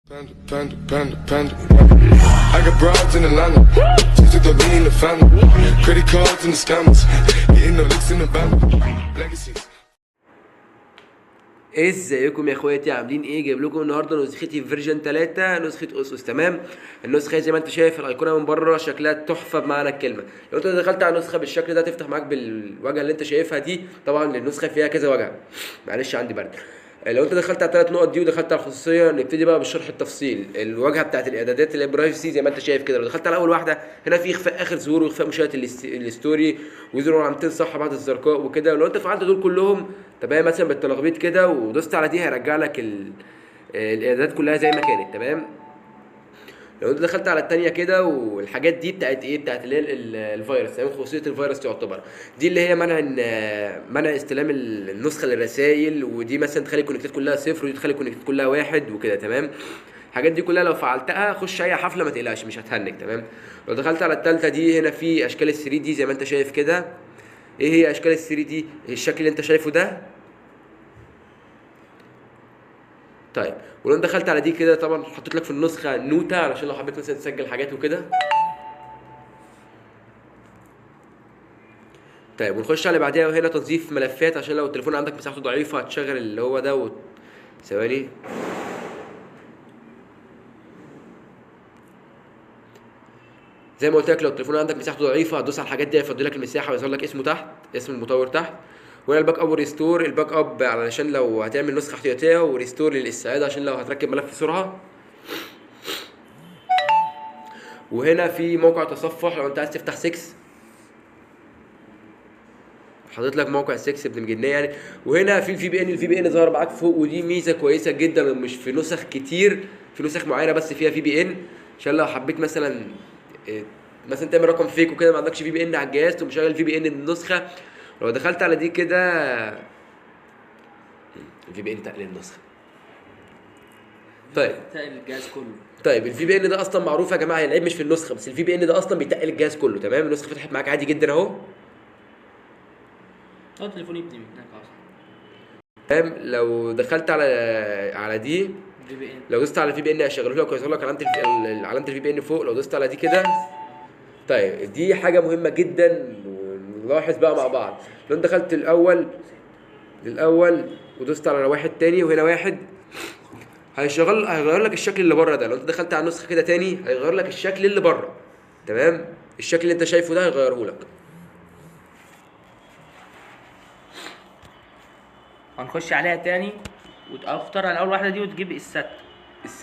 Panda. I got broads in Atlanta. Just took the lean in the family. Credit cards and the scammers. Getting no licks in the band. Legacies. ازيكم يا اخواتي، عاملين ايه؟ جايب لكم النهارده نسختي فيرجن 3 نسخه اسوس. تمام، النسخه زي ما انت شايف الايقونه من بره شكلها تحفه بمعنى الكلمه. لو انت دخلت على النسخه بالشكل ده تفتح معاك بالواجهه اللي انت شايفها دي. طبعا النسخه فيها كذا واجهه، معلش عندي برد. لو انت دخلت على الثلاث نقط دي ودخلت على الخصوصيه نبتدي بقى بالشرح التفصيل. الواجهه بتاعت الاعدادات اللي هي برايفسي زي ما انت شايف كده. لو دخلت على اول واحده هنا في اخفاء اخر ظهور واخفاء مشاهده الستوري وزرار علامتين صح بعد الزرقاء وكده. لو انت فعلت دول كلهم تمام مثلا بالتلخبيط كده ودوست على دي هيرجع لك الاعدادات كلها زي ما كانت. تمام، لو انت دخلت على التانية كده والحاجات دي بتاعت ايه؟ بتاعت اللي هي الفيروس. تمام، خصوصيه الفيروس تعتبر دي اللي هي منع استلام النسخه للرسائل، ودي مثلا تخلي الكونكتات كلها صفر ودي تخلي الكونكتات كلها واحد وكده. تمام، الحاجات دي كلها لو فعلتها خش اي حفله ما تقلقش مش هتهنج. تمام، لو دخلت على التالتة دي هنا في اشكال ال3 دي زي ما انت شايف كده. ايه هي اشكال ال3 دي؟ الشكل اللي انت شايفه ده. طيب، ولو انت دخلت على دي كده طبعا حطيت لك في النسخه نوتة علشان لو حبيت مثلا تسجل حاجات وكده. طيب، ونخش على اللي بعديها وهنا تنظيف ملفات عشان لو التليفون عندك مساحته ضعيفه هتشغل اللي هو ده ثواني. زي ما قلت لك لو التليفون عندك مساحته ضعيفه هتدوس على الحاجات دي هيفضل لك المساحه ويظهر لك اسمه تحت، اسم المطور تحت. وهنا الباك اب وريستور. الباك اب علشان لو هتعمل نسخه احتياطيه، وريستور للاستعاده عشان لو هتركب ملف بسرعه. وهنا في موقع تصفح لو انت عايز تفتح 6، حاطط لك موقع 6 ابن مجنيه يعني. وهنا في الفي بي ان ظهر معاك فوق، ودي ميزه كويسه جدا ومش في نسخ كتير، في نسخ معينه بس فيها في بي ان عشان لو حبيت مثلا مثلا تعمل رقم فيك وكده ما عندكش في بي ان على الجهاز تقوم مشغل الفي بي ان النسخه. لو دخلت على دي كده الفي بي ان تقلل النسخه. طيب تقل الجهاز كله. طيب الفي بي ان ده اصلا معروف يا جماعه، العيب مش في النسخه بس، الفي بي ان ده اصلا بيتقل الجهاز كله. تمام، النسخه فتحت معاك عادي جدا اهو. تليفوني ابني من هناك اصلا. تمام، لو دخلت على دي في بي ان، لو دوست على الفي بي ان هيشغله لك ويظهر لك علامه الفي بي ان فوق. لو دوست على دي كده، طيب دي حاجه مهمه جدا ونلاحظ بقى مع بعض. لو انت دخلت للاول ودوست على واحد تاني وهنا واحد هيغير لك الشكل اللي بره ده. لو انت دخلت على النسخه كده تاني هيغير لك الشكل اللي بره. تمام، الشكل اللي انت شايفه ده هيغيره لك. هنخش عليها تاني وتختار على اول واحده دي وتجيب الست.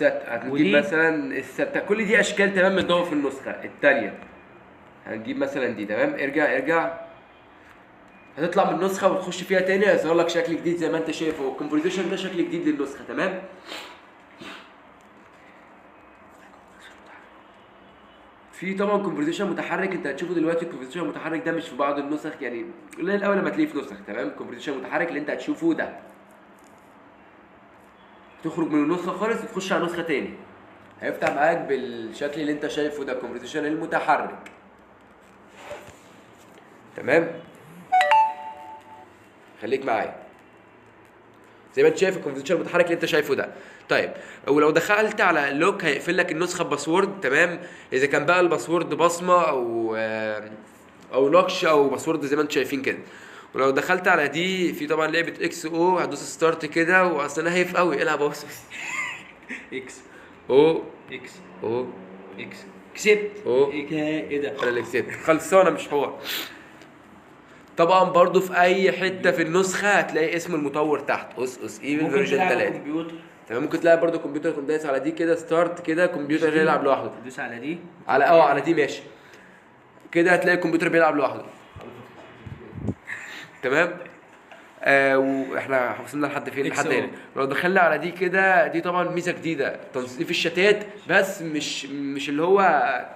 هتجيب مثلا الست، كل دي اشكال تمام متضافه في النسخه الثانيه. هنجيب مثلا دي. تمام، ارجع هتطلع من النسخه وتخش فيها تاني هيظهر لك شكل جديد زي ما انت شايف. هو الكومبوزيشن ده شكل جديد للنسخه. تمام، في طبعا كومبوزيشن متحرك انت هتشوفه دلوقتي. الكومبوزيشن المتحرك ده مش في بعض النسخ يعني، قليل قوي لما تلاقيه في نسخ. تمام، الكومبوزيشن المتحرك اللي انت هتشوفه ده تخرج من النسخه خالص وتخش على نسخه تاني هيفتح معاك بالشكل اللي انت شايفه ده، الكومبوزيشن المتحرك. تمام، خليك معايا زي ما انت شايف الكومبوزيشن المتحرك اللي انت شايفه ده. طيب، ولو دخلت على لوك هيقفل لك النسخه بباسورد. تمام، اذا كان بقى الباسورد بصمه او نقش او باسورد زي ما انتم شايفين كده. ولو دخلت على دي في طبعا لعبه اكس او هتدوس ستارت كده، واصل انا هيف قوي العب اهو اكس او اكس او اكس كسبت. أوه. ايه ده؟ انا اللي كسبت، خلصانه مش حوار. طبعا برضو في اي حته في النسخه هتلاقي اسم المطور تحت اس ايفن فيرجن 3. كمبيوتر. تمام، ممكن تلاقي برضو كمبيوتر تقوم دايس على دي كده ستارت كده كمبيوتر يلعب لوحده. تدوس على دي على دي ماشي كده هتلاقي الكمبيوتر بيلعب لوحده. تمام، واحنا وصلنا لحد فين؟ لحد هنا. لو دخلنا على دي كده دي طبعا ميزه جديده، تنظيف الشتات بس مش اللي هو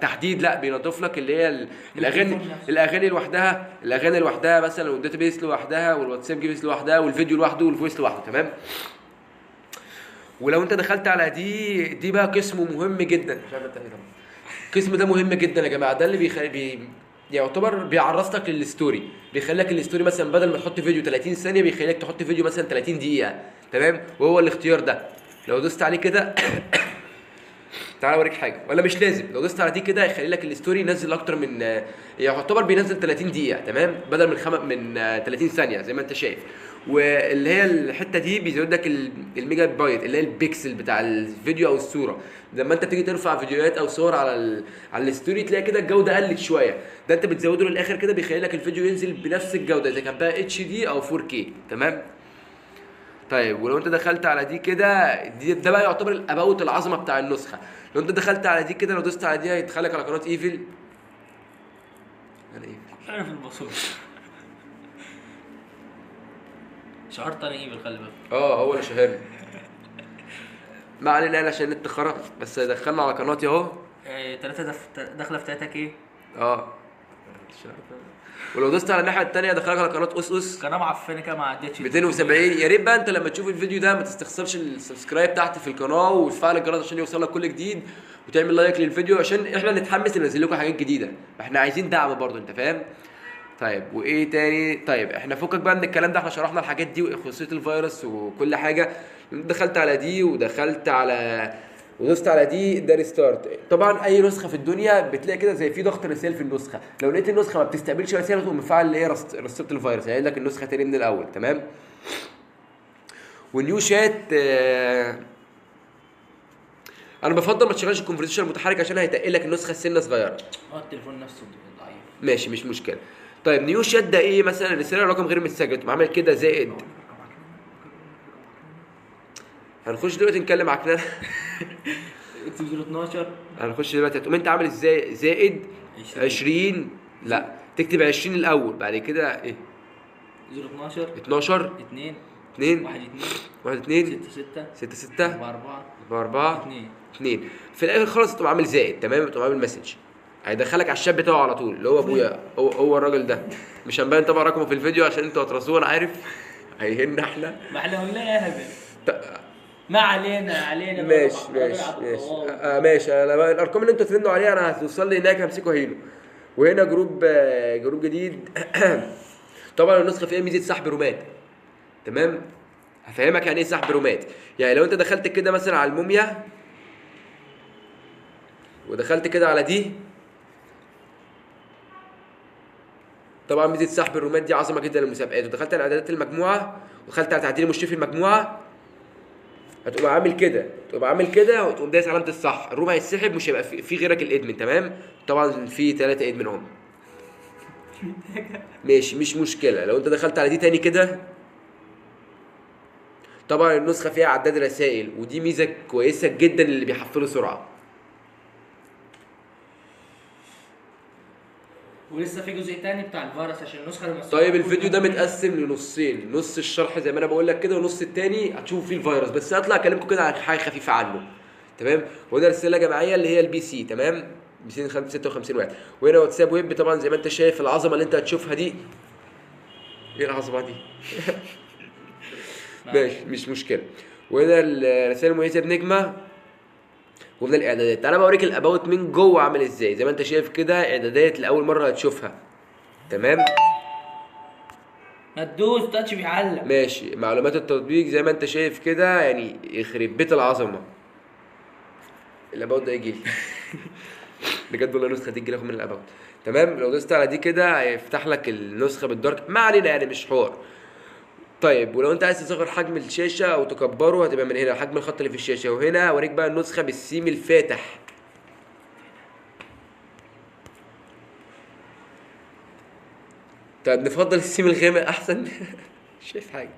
تحديد، لا بينظف لك اللي هي الاغاني لوحدها مثلا، والداتابيس لوحدها والواتساب جيمز لوحدها والفيديو لوحده والفويس لوحده. تمام، ولو انت دخلت على دي بقى قسم مهم جدا. مش عارف طبعا القسم ده مهم جدا يا جماعه، ده اللي يعتبر بيعرضك للستوري، بيخليك الستوري مثلا بدل ما تحط فيديو 30 ثانيه بيخليك تحط فيديو مثلا 30 دقيقه. تمام، وهو الاختيار ده لو دوست عليه كده تعالى اوريك حاجه، ولا مش لازم. لو دوست على دي كده هيخلي لك الستوري ينزل اكتر من يعتبر بينزل 30 دقيقه تمام، بدل من 30 ثانيه زي ما انت شايف. واللي هي الحته دي بيزود لك الميجا بايت اللي هي البيكسل بتاع الفيديو او الصوره. لما انت تيجي ترفع فيديوهات او صور على الستوري تلاقي كده الجوده قلت شويه، ده انت بتزوده للاخر كده بيخلي لك الفيديو ينزل بنفس الجوده اذا كان بقى اتش دي او 4K تمام. طيب ولو انت دخلت على دي كده ده بقى يعتبر الاباوت العظمه بتاع النسخه. لو انت دخلت على دي كده، لو دوست على دي هيدخلك على قناه ايفل. انا ايفل انا في البصور شهرت انا ايفل، خلي بالك. هو اللي شهرني. ما علينا يعني عشان النت خرب، بس هيدخلنا على قناتي اهو. 3 داخله في 3 كي. ولو دوست على الناحيه الثانيه دخلك على قناه اس قناه معفنه كده ما عدتش 270. يا ريت بقى انت لما تشوف الفيديو ده ما تستخسرش السبسكرايب تحت في القناه وتفعل الجرس عشان يوصلك كل جديد، وتعمل لايك للفيديو عشان احنا نتحمس ننزل لكم حاجات جديده. احنا عايزين دعم برضو، انت فاهم. طيب وايه تاني؟ طيب احنا فكك بقى من الكلام ده، احنا شرحنا الحاجات دي وخصوصيه الفيروس وكل حاجه. دخلت على دي ودخلت على ودوست على دي، ده ريستارت. طبعا اي نسخه في الدنيا بتلاقي كده زي في ضغط رسائل في النسخه، لو لقيت النسخه ما بتستقبلش رسائل تقوم مفعل اللي هي رصيده الفيروس، هيقول لك النسخه تاني من الاول تمام. والنيو شات انا بفضل ما تشغلش الكونفرسيشن المتحرك عشان هيتقل لك النسخه السنه صغيره. التليفون نفسه ضعيف. ماشي مش مشكله. طيب نيو شات ده ايه؟ مثلا رساله رقم غير متسجل تقوم عامل كده زائد. هنخش دلوقتي نتكلم عن اكتب 012. هنخش دلوقتي هتقوم انت عامل ازاي؟ زائد 20. لا تكتب 20 الاول، بعد كده ايه؟ 12 2 1 2 6 6 4 2 في الاخر خلاص تقوم عامل زائد تمام، تقوم عامل مسج هيدخلك على الشات بتاعه على طول اللي هو ابويا. هو الراجل ده مش هنبين طبعا رقمه في الفيديو عشان انتوا هترصوه انا عارف، هيهنا احنا ما احنا قلنا يا هبل. ما علينا ماشي ماشي. انا الارقام اللي انتوا ترنوا عليها انا هتوصل لي هناك همسكه هينو. وهنا جروب جديد. طبعا النسخه فيها ميزه سحب رومات تمام. هفهمك يعني ايه سحب رومات. يعني لو انت دخلت كده مثلا على الموميا ودخلت كده على دي، طبعا ميزه سحب الرومات دي عظمه جدا للمسابقات. ودخلت على اعدادات المجموعه ودخلت على تعديل مشرفي المجموعه، هتقوم عامل كده وتقوم دايس علامه الصح. الروم هيتسحب مش هيبقى في غيرك الادمن تمام. طبعا في 3 ادمن هم. ماشي مش مشكله. لو انت دخلت على دي تاني كده، طبعا النسخه فيها عداد رسائل ودي ميزه كويسه جدا اللي بيحفلوا سرعه. ولسه في جزء تاني بتاع الفيروس عشان النسخه طيب الفيديو ده متقسم لنصين، نص الشرح زي ما انا بقول لك كده ونص التاني هتشوفوا فيه الفيروس، بس هطلع اكلمكم كده عن حاجه خفيفه عنه تمام. وده رساله جماعيه اللي هي البي سي تمام، 256 واحد. وهنا واتساب ويب طبعا زي ما انت شايف العظمه اللي انت هتشوفها دي. ايه العظمه دي؟ ماشي مش مشكله. وهنا الرسائل المميزه بنجمه. ومن الاعدادات تعالى بوريك الاباوت من جوه عامل ازاي. زي ما انت شايف كده اعدادات لاول مره هتشوفها تمام. ما تدوس تاتش بيعلق. ماشي. معلومات التطبيق زي ما انت شايف كده، يعني يخرب بيت العظمه. الاباوت ده يجي لي بجد والله نسخه تيجي لكم من الاباوت تمام. لو دوست على دي كده هيفتح لك النسخه بالدارك، ما علينا يعني مش حوار. طيب ولو انت عايز تصغر حجم الشاشه او تكبره هتبقى من هنا حجم الخط اللي في الشاشه، وهنا اوريك بقى النسخه بالسيم الفاتح. طيب نفضل السيم الغامق احسن. مش شايف حاجه.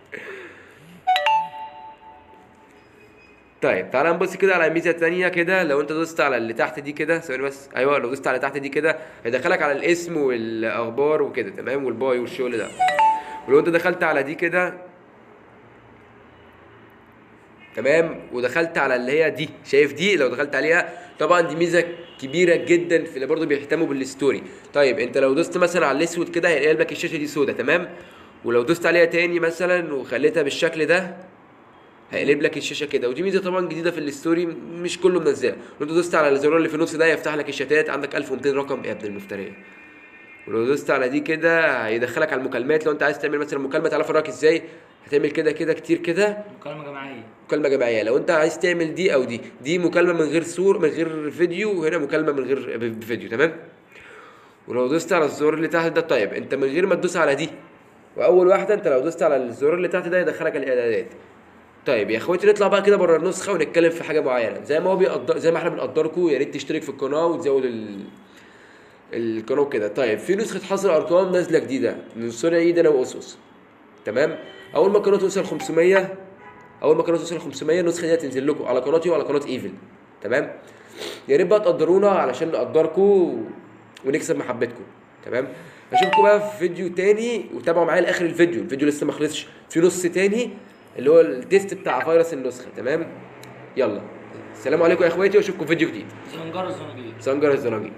طيب تعالى نبص كده على ميزه ثانيه كده. لو انت دوست على اللي تحت دي كده ثواني بس، ايوه لو دوست على تحت دي كده هيدخلك على الاسم والاخبار وكده تمام، والباي والشغل ده. ولو انت دخلت على دي كده تمام ودخلت على اللي هي دي، شايف دي لو دخلت عليها طبعا دي ميزه كبيره جدا في اللي برضه بيهتموا بالستوري. طيب انت لو دوست مثلا على الاسود كده هيقلب لك الشاشه دي سودا تمام. ولو دوست عليها تاني مثلا وخليتها بالشكل ده هيقلب لك الشاشه كده، ودي ميزه طبعا جديده في الستوري مش كله منزلها. لو انت دوست على الزرار اللي في النص ده هيفتح لك الشتات، عندك 1200 رقم يا ابن المفتريه. ولو دوست على دي كده هيدخلك على المكالمات. لو انت عايز تعمل مثلا مكالمه تعرف وراك ازاي، هتعمل كده كتير كده. مكالمه مكالمه جماعيه. لو انت عايز تعمل دي او دي مكالمه من غير صور من غير فيديو، وهنا مكالمه من غير بفيديو. تمام. ولو دوست على الزرار اللي تحت ده، طيب انت من غير ما تدوس على دي، واول واحده انت لو دوست على الزرار اللي تحت ده يدخلك الاعدادات. طيب يا اخواتي نطلع بقى كده بره النسخه ونتكلم في حاجه معينه. زي ما هو زي ما احنا بنقدركم، يا ريت تشترك في القناه وتزود القناه كده. طيب في نسخه حظر ارقام نازله جديده من صنع ايد انا واسوس. تمام. اول ما القناه توصل 500 النسخه دي هتنزل لكم على قناتي وعلى قناه ايفل. تمام. يا ريت بقى تقدرونا علشان نقدركم ونكسب محبتكم. تمام. اشوفكم بقى في فيديو تاني، وتابعوا معايا لاخر الفيديو لسه ما خلصش، في نص تاني اللي هو التيست بتاع فيروس النسخه. تمام. يلا السلام عليكم يا اخواتي، واشوفكم في فيديو جديد. زنجر الزناجير. زنجر الزناجير.